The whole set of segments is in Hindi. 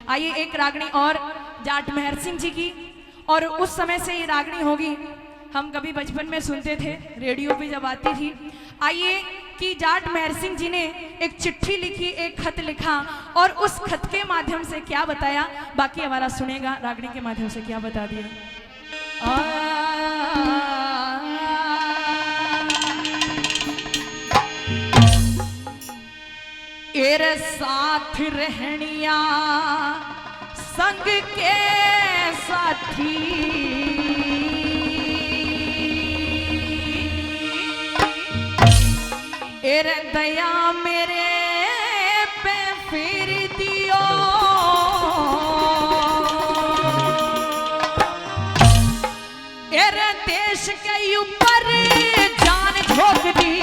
आइए एक रागनी और जाट मेहर सिंह जी की, और उस समय से ये रागनी होगी, हम कभी बचपन में सुनते थे, रेडियो पे जब आती थी। आइए कि जाट मेहर सिंह जी ने एक चिट्ठी लिखी, एक खत लिखा, और उस खत के माध्यम से क्या बताया, बाकी हमारा सुनेगा, रागनी के माध्यम से क्या बता दिया। एरे साथ रहनिया संग के साथी, एरे दया मेरे पे फिर दियो, एरे देश के ऊपर जान झोंक दी,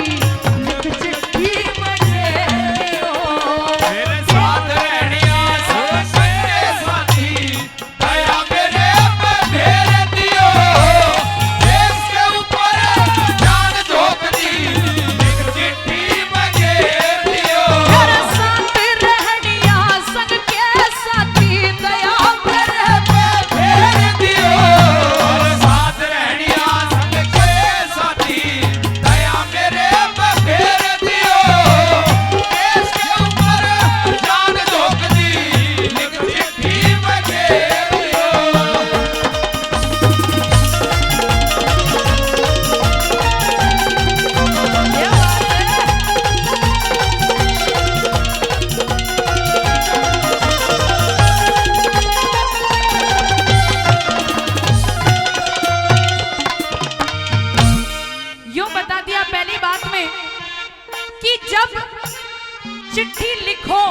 चिट्ठी लिखो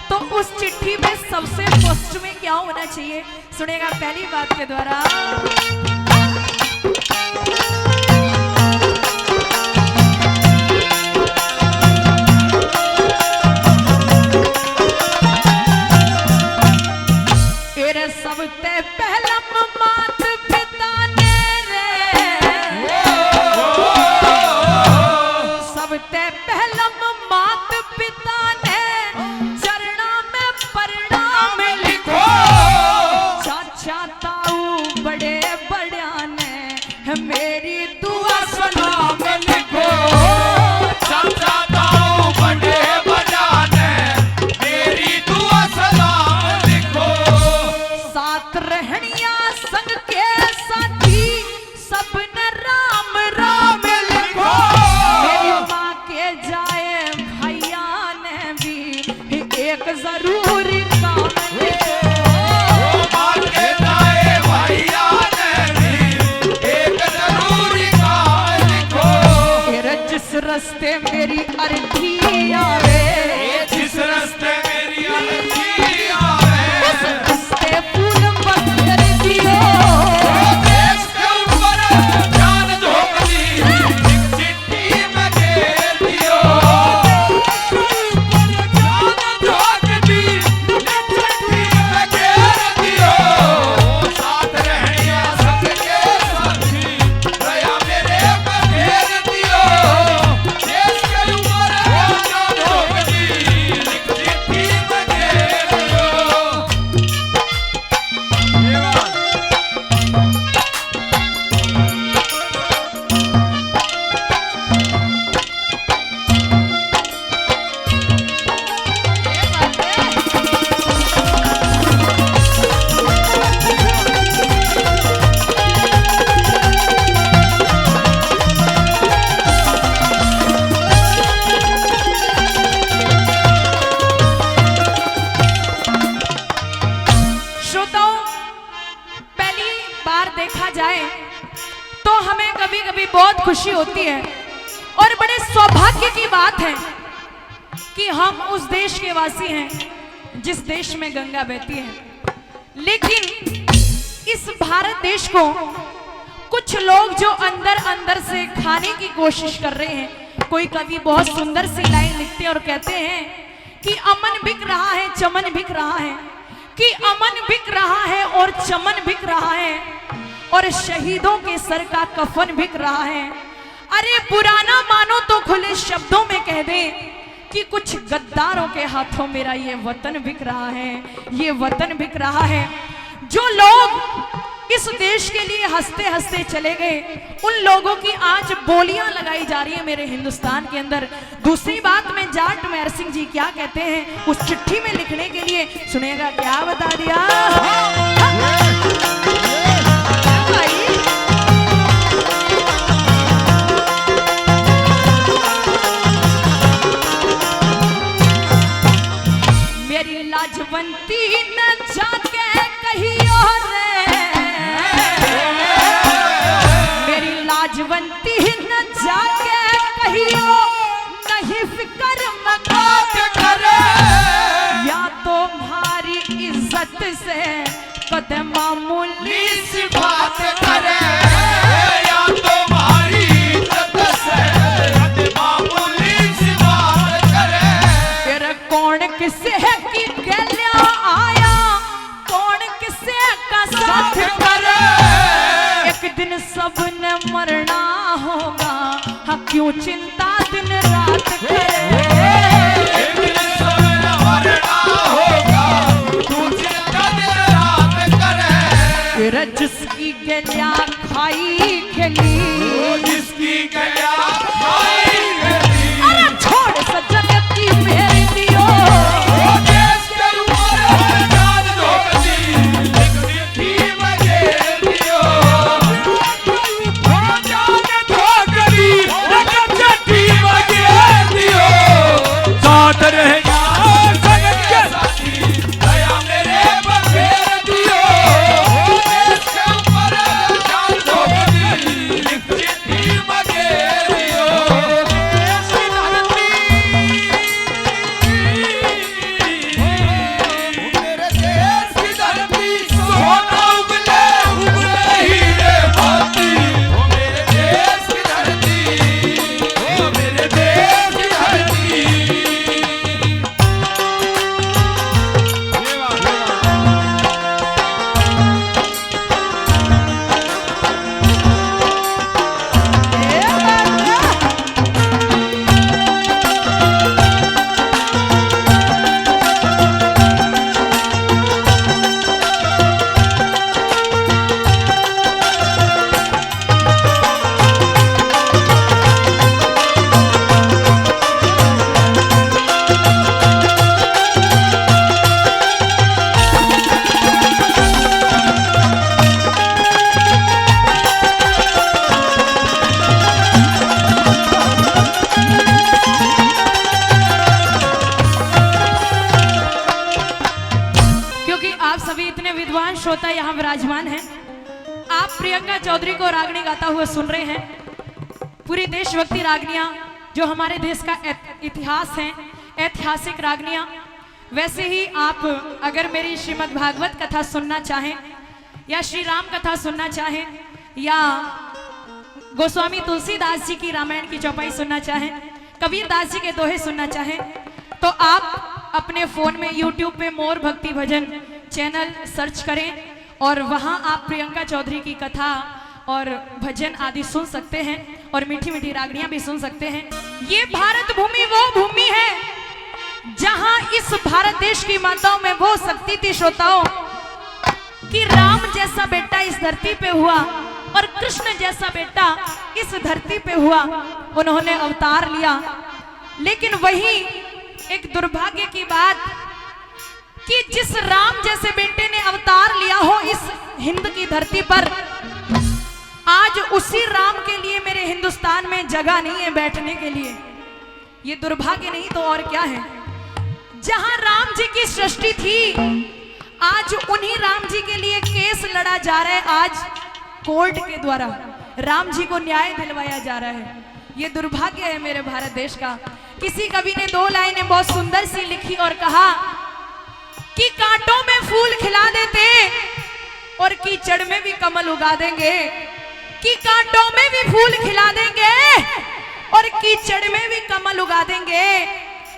तो उस चिट्ठी में सबसे फर्स्ट में क्या होना चाहिए, सुनेगा पहली बात के द्वारा। तेरे सबसे पहला मात पिता ने रे, सबसे पहला मात पिता ने चरणा में प्रणाम लिखो, चाचा ताऊ बड़े बड़िया ने मेरी दुआ सलाम लिखो, चाचा ताऊ बड़े बड़ा ने मेरी दुआ सलाम लिखो, साथ रहनिया संग के साथी सबने राम राम लिखो, मेरी माँ के जाए भैया ने भी एक जरूरी काम लिखो, माँ के जाए भैया ने भी एक जरूरी काम लिखो, जिस रास्ते मेरी अर्थी आवे, जिस रास्ते मेरी अर्थी आवे, उस रास्ते फूल पत्थर दियो, देश के ऊपर जान झोंक दी, एक चिट्ठी में घेर दियो, जान झोंक दी, एक चिट्ठी में घेर दियो, साथ रहनिया संग के साथी, दया मेरे पे घेर दियो, देश के ऊपर जान झोंक दी, एक चिट्ठी में घेर दियो। ये बात श्रोताओं, पहली बार देखा जाए तो हमें कभी कभी बहुत खुशी होती है और बड़े सौभाग्य की बात है कि हम उस देश के वासी हैं जिस देश में गंगा बहती है। लेकिन इस भारत देश को कुछ लोग जो अंदर अंदर से खाने की कोशिश कर रहे हैं। कोई कवि बहुत सुंदर सी लाइन लिखते हैं और कहते हैं कि अमन बिक रहा है, चमन बिक रहा है, कि अमन बिक रहा है और चमन बिक रहा है, और शहीदों के सर का कफन बिक रहा है। अरे पुराना मानो तो खुले शब्दों में कह दे, कि कुछ गद्दारों के हाथों मेरा ये वतन बिक रहा है, ये वतन बिक रहा है। जो लोग इस देश के लिए हंसते हंसते चले गए, उन लोगों की आज बोलियां लगाई जा रही है मेरे हिंदुस्तान के अंदर। दूसरी बात में जाट मेहर सिंह जी क्या कहते हैं उस चिट्ठी में लिखने के लिए, सुनेगा क्या बता दिया भाई। मेरी लाजवंती न जाके कहियो रे, मेरी लाजवंती न जाके कहियो, नहीं फिक्र मत करे, या तो भारी इज्जत से कदम मामूली सी बात करे, या तो भारी इज्जत से कदम मामूली सी बात करे। फिर कौन किसे की गलिया आया, कौन किसे का साथ करे, एक दिन सबने मरना होगा, हाँ क्यों चिंता दिन रात करे, एक दिन सबने मरना होगा, तू चिंता दिन रात करे। फिर जिसकी गलिया खाई खेली, जिसकी गया खाई गली, अरे छोड़ सजन की मेरी दियो, वो देश के ऊपर जान धोती, एक मीठी बगेर दियो, वो जान धोती, एक मीठी बगेर दियो, साथ रहेगा संग के साथी, दया मेरे बगेर दियो, देश के ऊपर जान धोती, एक मीठी बगेर दियो, देश की धरती, मेरे देश की धरती, सोना उगले उगले हीरे मोती, ओ मेरे देश की धरती, ओ मेरे देश की धरती। क्योंकि आप सभी इतने विद्वान श्रोता यहाँ विराजमान हैं, आप प्रियंका चौधरी को रागनी गाता हुआ सुन रहे हैं। पूरी देशभक्ति रागनियाँ जो हमारे देश का इतिहास है, ऐतिहासिक रागनियाँ। वैसे ही आप अगर मेरी श्रीमद् भागवत कथा सुनना चाहें, या श्री राम कथा सुनना चाहें, या गोस्वामी तुलसीदास जी की रामायण की चौपाई सुनना चाहें, कबीर दास जी के दोहे सुनना चाहें, तो आप अपने फोन में YouTube पे मोर भक्ति भजन चैनल सर्च करें और वहां आप प्रियंका चौधरी की कथा और भजन आदि सुन सकते हैं और मीठी मीठी रागनियां भी सुन सकते हैं। ये भारत भूमि वो भूमि है जहां इस भारत देश की माताओं में वो शक्ति थी श्रोताओं कि राम जैसा बेटा इस धरती पे हुआ और कृष्ण जैसा बेटा इस धरती पे हुआ, उन्होंने अवतार लिया। लेकिन वही एक दुर्भाग्य की बात कि जिस राम जैसे बेटे ने अवतार लिया हो इस हिंद की धरती पर, आज उसी राम के लिए मेरे हिंदुस्तान में जगह नहीं है बैठने के लिए। ये दुर्भाग्य नहीं तो और क्या है। जहां राम जी की सृष्टि थी, आज उन्हीं राम जी के लिए केस लड़ा जा रहा है। आज कोर्ट के द्वारा राम जी को न्याय दिलवाया जा रहा है। ये दुर्भाग्य है मेरे भारत देश का। किसी कवि ने दो लाइनें बहुत सुंदर सी लिखी और कहा कि कांटों में फूल खिला देते और कीचड़ में भी कमल उगा देंगे, कि कांटों में भी फूल खिला देंगे और कीचड़ में भी कमल उगा देंगे।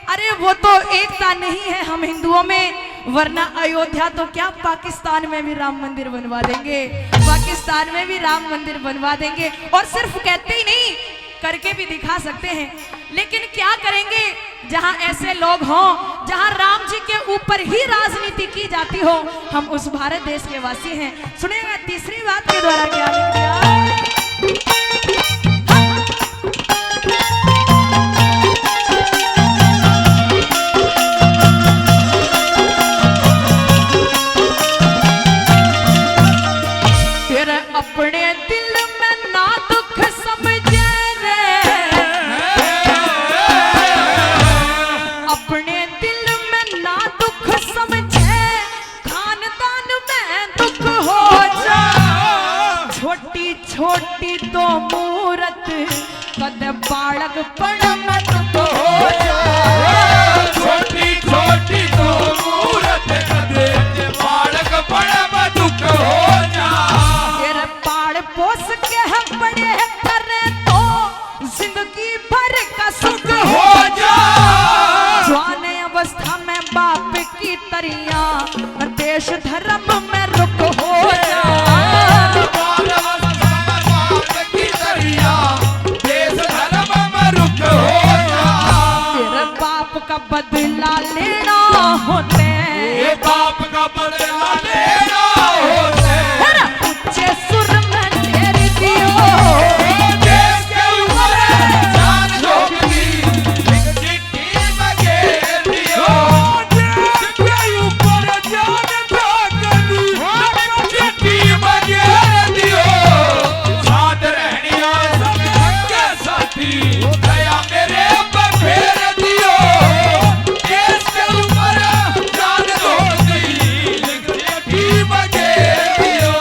अरे वो तो एकता नहीं है हम हिंदुओं में, वरना अयोध्या तो क्या पाकिस्तान में भी राम मंदिर बनवा देंगे, पाकिस्तान में भी राम मंदिर बनवा देंगे। और सिर्फ कहते ही नहीं, करके भी दिखा सकते हैं। लेकिन क्या करेंगे, जहां ऐसे लोग हों, जहां राम जी के ऊपर ही राजनीति की जाती हो, हम उस भारत देश के वासी हैं। सुनिएगा तीसरी बात के द्वारा क्या लिख दिया। तेरे अपने दिल में ना दुख समझे रे, अपने दिल में ना दुख समझे, खानदान में दुख हो जा। छोटी छोटी तो मूरत कद बालक पण में दुख हो जा। छोटी छोटी तो मूरत कदे बालक पण में दुख हो जा। तेरे पाड़ पोस के हम बड़े करे तो जिंदगी भर का सुख हो जा। जवान अवस्था में बाप की तरिया, देश धर्म में रुक हो जा। बाल अवस्था में बाप की तरिया, देश धर्म में रुक हो जा। तेरे बाप का बदला लेना होते, ये बाप का बदला लेना होते, तेरा ऊंचे सुर में तेरी दियो। देश के ऊपर जान झोंक दी, एक चिट्ठी में घेर दियो। देश के ऊपर जान झोंक दी, एक चिट्ठी में घेर दियो। साथ रहनिया सब के साथी, दया मेरे पर फेर दियो। देश के ऊपर जान झोंक दी, एक चिट्ठी में घेर दियो।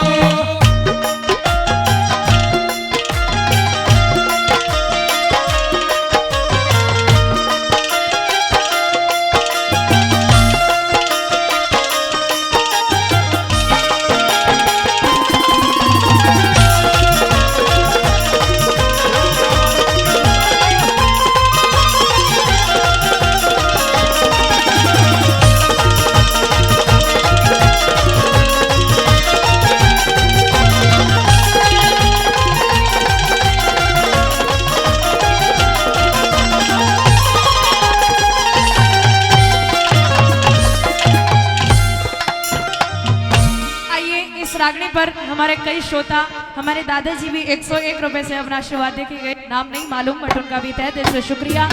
आइए इस रागनी पर हमारे कई श्रोता, हमारे दादाजी भी 101 रुपए से अपना आशीर्वाद देके गए। नाम नहीं मालूम बट उनका भी तहे दिल से शुक्रिया।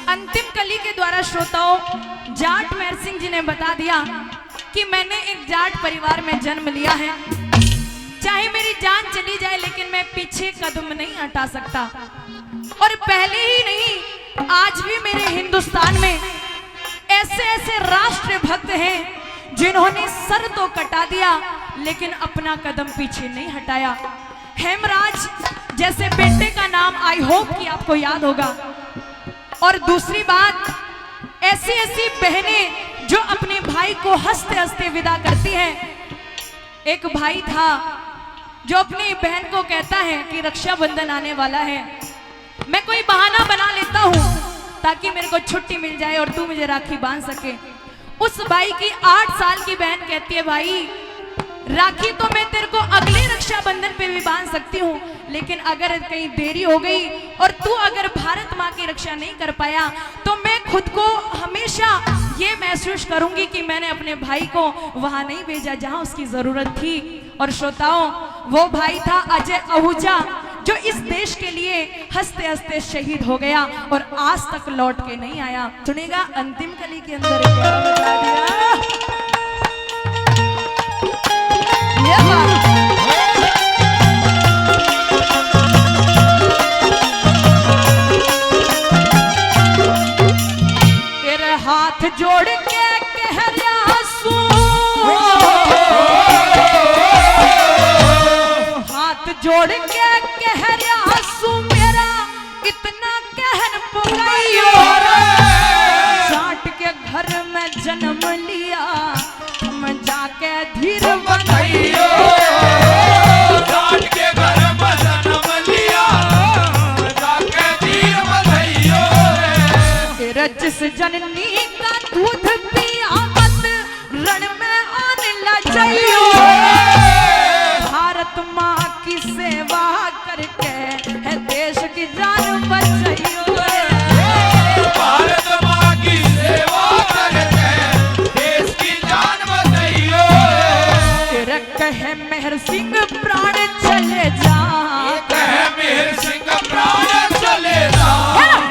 अंतिम कली के द्वारा श्रोताओं जाट मेहर सिंह जी ने बता दिया कि मैंने एक जाट परिवार में जन्म लिया है। चाहे मेरी जान चली जाए लेकिन मैं पीछे कदम नहीं हटा सकता। और पहले ही नहीं, आज भी मेरे हिंदुस्तान में ऐसे ऐसे राष्ट्र भक्त हैं जिन्होंने सर तो कटा दिया लेकिन अपना कदम पीछे नहीं हटाया। हेमराज जैसे बेटे का नाम आई होप कि आपको याद होगा। और दूसरी बात, ऐसी ऐसी बहनें जो अपने भाई को हंसते हंसते विदा करती हैं। एक भाई था जो अपनी बहन को कहता है कि रक्षाबंधन आने वाला है, मैं कोई बहाना बना लेता हूं ताकि मेरे को छुट्टी मिल जाए और तू मुझे राखी बांध सके। उस भाई की 8 साल की बहन कहती है, भाई राखी तो मैं तेरे को अगले रक्षाबंधन पे भी बांध सकती हूँ, लेकिन अगर कहीं देरी हो गई और तू अगर भारत माँ की रक्षा नहीं कर पाया तो मैं खुद को हमेशा ये महसूस करूंगी कि मैंने अपने भाई को वहां नहीं भेजा जहां उसकी जरूरत थी। और श्रोताओं, वो भाई था अजय आहूजा जो इस देश के लिए हंसते हंसते शहीद हो गया और आज तक लौट के नहीं आया। सुनेगा अंतिम कली के अंदर क्या बता दिया। ये बात तेरे हाथ जोड़ के कह रहा सू, हाथ जोड़ के कह रहा सू मेरा इतना कहन पुकाइयो। जाट के घर में जन्म लिया हम जाके धीर बनाइयो। जाट के घर में जन्म लिया जाके धीर बनाइयो। तेरा जिस जननी का दूध पिया मत रण में आने लग जाइयो। भारत माँ की सेवा करके है देश की जान बचाइयो। भारत माँ कहे मेहर सिंह प्राण चले जा, कहे मेहर सिंह प्राण चले जा,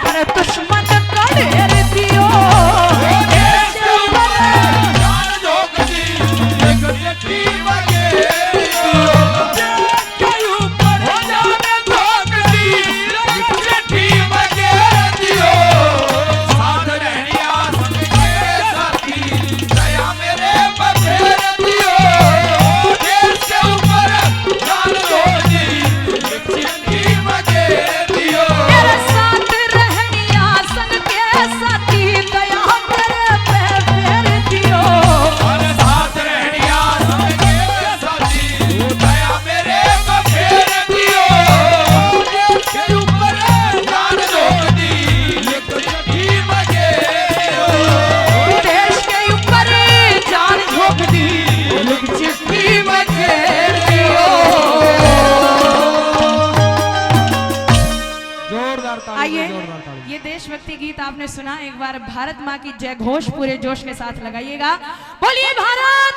पर दुश्मन कड़ेर दियो देश के ऊपर जान झोंक दी एक चिट्ठी वगेरियो, देश के ऊपर जान झोंक दी एक चिट्ठी वगेरियो, साथ रहनिया संग के साथी दया मेरे पर फेर दियो, देश के ऊपर जान झोंक दी एक चिट्ठी वगेरियो, मेरे साथ रहनिया संग के साथी दया मेरे पे फेर दियो, और साथ रहनिया संग के साथी दया मेरे पर फेर दियो, देश के ऊपर जान झोंक दी एक चिट्ठी वगेरियो, देश के ऊपर जान झोंक दी एक चिट्ठी वगेरियो। जोरदार ताली, आइए, जोरदार ताली। ये देशभक्ति गीत आपने सुना, एक बार भारत माँ की जय घोष पूरे जोश के साथ लगाइएगा। बोलिए भारत